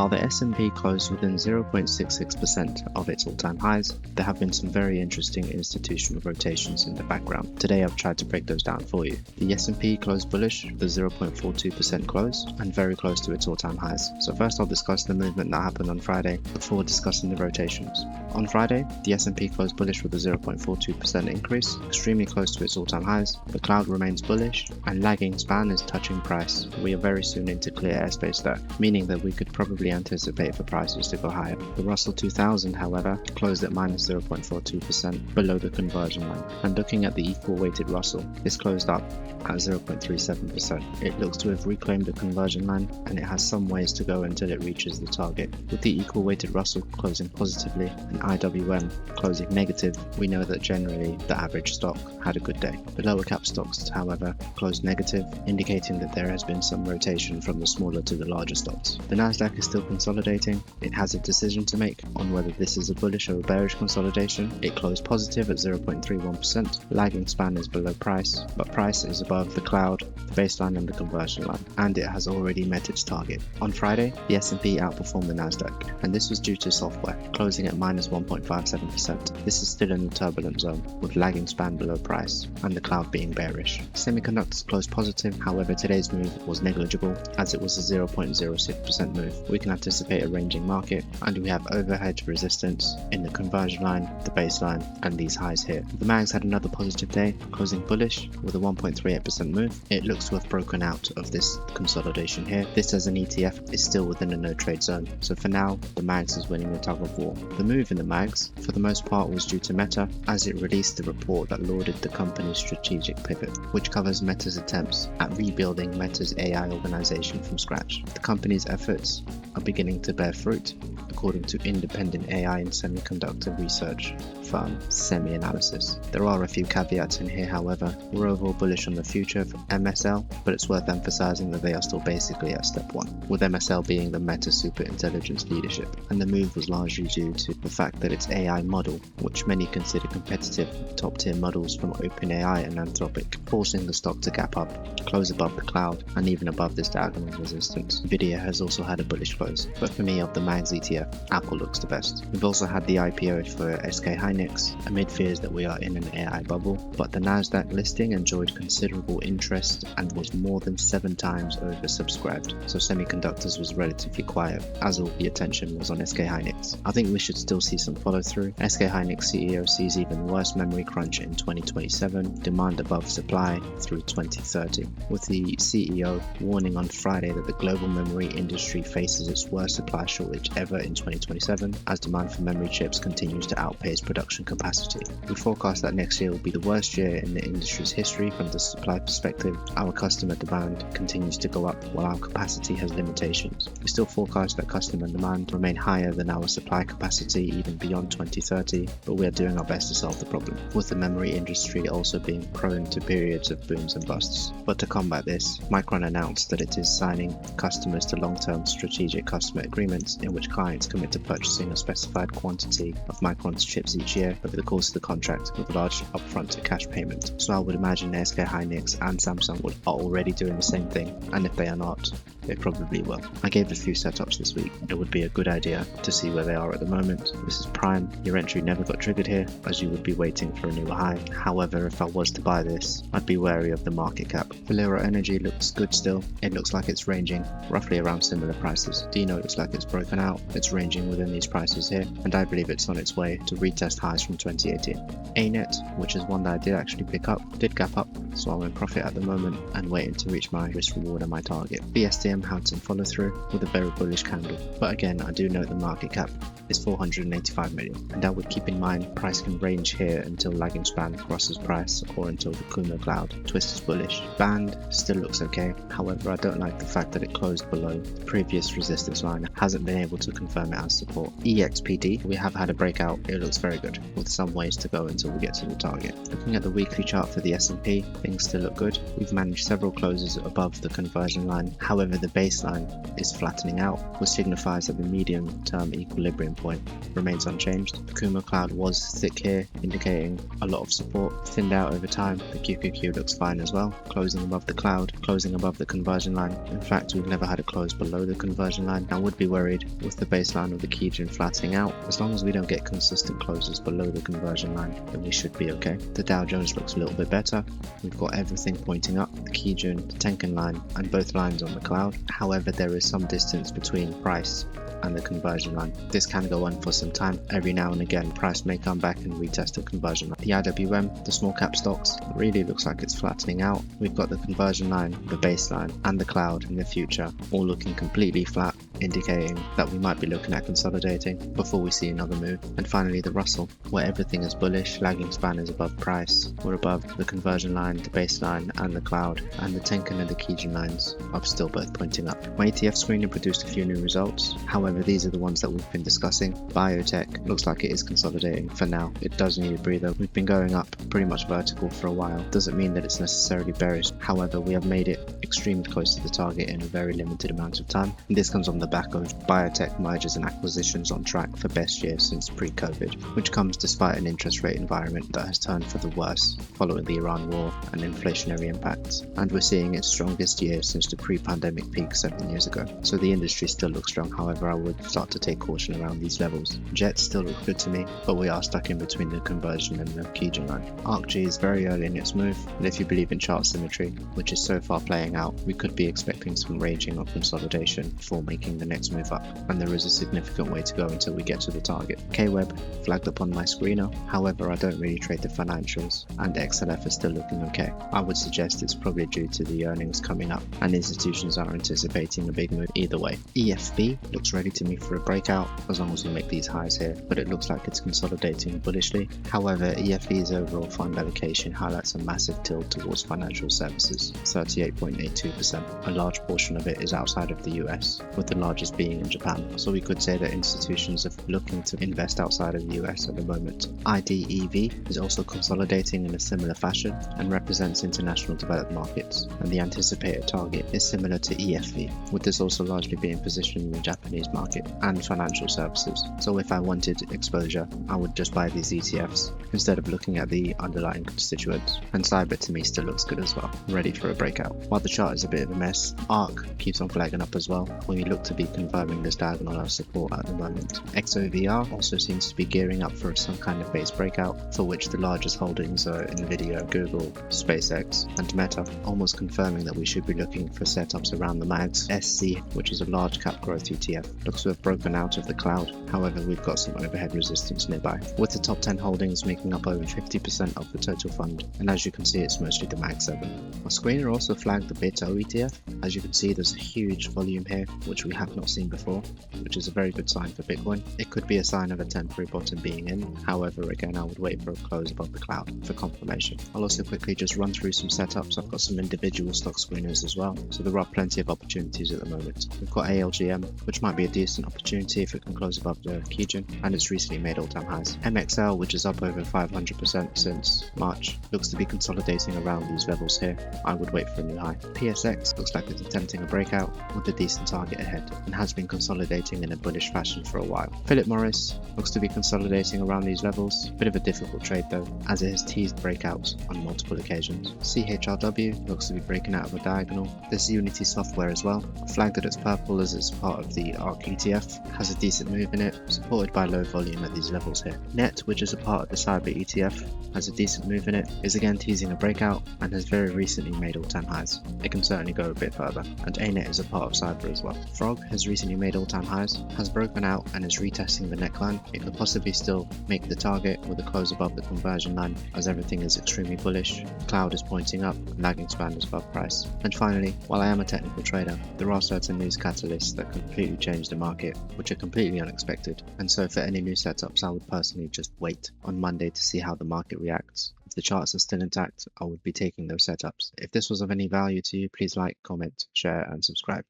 While the S&P closed within 0.66% of its all-time highs, there have been some very interesting institutional rotations in the background. Today I've tried to break those down for you. The S&P closed bullish with a 0.42% close and very close to its all-time highs. So first I'll discuss the movement that happened on Friday before discussing the rotations. On Friday, the S&P closed bullish with a 0.42% increase, extremely close to its all-time highs. The cloud remains bullish and lagging span is touching price. We are very soon into clear airspace there, meaning that we could probably anticipate for prices to go higher. The Russell 2000, however, closed at minus 0.42% below the conversion line. And looking at the equal weighted Russell, this closed up at 0.37%. It looks to have reclaimed the conversion line and it has some ways to go until it reaches the target. With the equal weighted Russell closing positively and IWM closing negative, we know that generally the average stock had a good day. The lower cap stocks, however, closed negative, indicating that there has been some rotation from the smaller to the larger stocks. The Nasdaq is still consolidating. It has a decision to make on whether this is a bullish or a bearish consolidation. It closed positive at 0.31%. Lagging span is below price, but price is above the cloud, the baseline and the conversion line, and it has already met its target. On Friday, the S&P outperformed the Nasdaq, and this was due to software, closing at minus 1.57%. This is still in the turbulent zone, with lagging span below price, and the cloud being bearish. Semiconductors closed positive, however today's move was negligible, as it was a 0.06% move. We can anticipate a ranging market, and we have overhead resistance in the conversion line, the baseline, and these highs here. The MAGs had another positive day, closing bullish with a 1.38% move. It looks to have broken out of this consolidation here. This as an ETF is still within a no trade zone, so for now the MAGs is winning the tug of war. The move in the MAGs for the most part was due to Meta, as it released the report that lauded the company's strategic pivot, which covers Meta's attempts at rebuilding Meta's AI organization from scratch. The company's efforts are beginning to bear fruit, according to independent AI and semiconductor research firm SemiAnalysis. There are a few caveats in here, however. We're overall bullish on the future of MSL, but it's worth emphasizing that they are still basically at step 1, with MSL being the Meta Super Intelligence leadership, and the move was largely due to the fact that its AI model, which many consider competitive top-tier models from OpenAI and Anthropic, forcing the stock to gap up, close above the cloud, and even above this diagonal resistance. Nvidia has also had a bullish close, but for me, of the MAGS ETF, Apple looks the best. We've also had the IPO for SK Hynix, amid fears that we are in an AI bubble, but the Nasdaq listing enjoyed considerable interest and was more than 7 times oversubscribed, so semiconductors was relatively quiet, as all the attention was on SK Hynix. I think we should still see some follow through. SK Hynix CEO sees even worse memory crunch in 2027, demand above supply through 2030, with the CEO warning on Friday that the global memory industry faces its worst supply shortage ever in 2027, as demand for memory chips continues to outpace production capacity. We forecast that next year will be the worst year in the industry's history from the supply perspective. Our customer demand continues to go up while our capacity has limitations. We still forecast that customer demand remain higher than our supply capacity even beyond 2030, but we are doing our best to solve the problem, with the memory industry also being prone to periods of booms and busts. But to combat this, Micron announced that it is signing customers to long-term strategic customer agreements in which clients commit to purchasing a specified quantity of Micron's chips each year over the course of the contract, with a large upfront cash payment. So I would imagine SK Hynix and Samsung are already doing the same thing, and if they are not, they probably will. I gave a few setups this week. It would be a good idea to see where they are at the moment. This is prime. Your entry never got triggered here, as you would be waiting for a new high. However, if I was to buy this, I'd be wary of the market cap. Valero Energy looks good still. It looks like it's ranging roughly around similar prices. Dino looks like it's broken out. It's ranging within these prices here, and I believe it's on its way to retest highs from 2018. ANET, which is one that I did actually pick up, did gap up, so I'm in profit at the moment and waiting to reach my risk reward and my target. BSDM had some follow through with a very bullish candle, but again I do note the market cap is 485 million, and I would keep in mind price can range here until lagging span crosses price or until the Kumo cloud twist is bullish. Band still looks okay, however I don't like the fact that it closed below the previous resistance line, hasn't been able to confirm it as support. EXPD, we have had a breakout, it looks very good, with some ways to go until we get to the target. Looking at the weekly chart for the S&P, things still look good. We've managed several closes above the conversion line, however the baseline is flattening out, which signifies that the medium term equilibrium point remains unchanged. The Kumo cloud was thick here, indicating a lot of support. Thinned out over time. The QQQ looks fine as well, closing above the cloud, closing above the conversion line. In fact, we've never had a close below the conversion line. I would be worried with the baseline of the Kijun flattening out. As long as we don't get consistent closes below the conversion line, then we should be okay. The Dow Jones looks a little bit better. We've got everything pointing up, the Kijun, the Tenkan line, and both lines on the cloud. However, there is some distance between price and the conversion line. This can go on for some time. Every now and again, price may come back and retest the conversion line. The IWM, the small cap stocks, really looks like it's flattening out. We've got the conversion line, the baseline, and the cloud in the future, all looking completely flat, indicating that we might be looking at consolidating before we see another move. And finally, the Russell, where everything is bullish, lagging span is above price. We're above the conversion line, the baseline, and the cloud, and the Tenkan and the Kijun lines are still both pointing up. My ETF screener produced a few new results. However, these are the ones that we've been discussing. Biotech looks like it is consolidating for now. It does need a breather. We've been going up pretty much vertical for a while. Doesn't mean that it's necessarily bearish. However, we have made it extremely close to the target in a very limited amount of time. And this comes on the back of biotech mergers and acquisitions on track for best year since pre-COVID, which comes despite an interest rate environment that has turned for the worse following the Iran war and inflationary impacts. And we're seeing its strongest year since the pre-pandemic peak 7 years ago. So the industry still looks strong. However, I would start to take caution around these levels. Jets still look good to me, but we are stuck in between the conversion and the Kijun line. ARKG is very early in its move, and if you believe in chart symmetry, which is so far playing out, we could be expecting some raging or consolidation before making the next move up, and there is a significant way to go until we get to the target. KWeb flagged up on my screener, however I don't really trade the financials, and XLF is still looking okay. I would suggest it's probably due to the earnings coming up, and institutions are anticipating a big move either way. EFB looks ready to me for a breakout as long as we make these highs here, but it looks like it's consolidating bullishly. However, EFB's overall fund allocation highlights a massive tilt towards financial services, 38.82%. A large portion of it is outside of the US, with the largest being in Japan. So we could say that institutions are looking to invest outside of the US at the moment. IDEV is also consolidating in a similar fashion and represents international developed markets, and the anticipated target is similar to EFV, with this also largely being positioned in the Japanese market and financial services. So if I wanted exposure, I would just buy these ETFs instead of looking at the underlying constituents. And Cyber to me still looks good as well, ready for a breakout. While the chart is a bit of a mess, ARK keeps on flagging up as well, when we look to be confirming this diagonal as support at the moment. XOVR also seems to be gearing up for some kind of base breakout, for which the largest holdings are Nvidia, Google, SpaceX, and Meta, almost confirming that we should be looking for setups around the mags. SC, which is a large cap growth ETF, looks to have broken out of the cloud. However, we've got some overhead resistance nearby, with the top 10 holdings making up over 50% of the total fund, and as you can see, it's mostly the Mag 7. Our screener also flagged the BITO ETF. As you can see, there's a huge volume here, which we have not seen before, which is a very good sign for Bitcoin. It could be a sign of a temporary bottom being in. However, again, I would wait for a close above the cloud for confirmation. I'll also quickly just run through some setups. I've got some individual stock screeners as well, so there are plenty of opportunities at the moment. We've got ALGM, which might be a decent opportunity if it can close above the Kijun, and it's recently made all-time highs. MXL, which is up over 500% since March, looks to be consolidating around these levels here. I would wait for a new high. PSX looks like it's attempting a breakout with a decent target ahead, and has been consolidating in a bullish fashion for a while. Philip Morris looks to be consolidating around these levels. Bit of a difficult trade though, as it has teased breakouts on multiple occasions. CHRW looks to be breaking out of a diagonal. There's Unity Software as well. I flagged it as purple as it's part of the ARK ETF. Has a decent move in it, supported by low volume at these levels here. NET, which is a part of the Cyber ETF, has a decent move in it, is again teasing a breakout, and has very recently made all-time highs. It can certainly go a bit further. And ANET is a part of Cyber as well. Frog has recently made all-time highs, has broken out and is retesting the neckline. It could possibly still make the target with a close above the conversion line, as everything is extremely bullish. The cloud is pointing up, lagging span is above price. And finally, while I am a technical trader, there are certain news catalysts that completely change the market, which are completely unexpected. And so for any new setups, I would personally just wait on Monday to see how the market reacts. If the charts are still intact, I would be taking those setups. If this was of any value to you, please like, comment, share, and subscribe.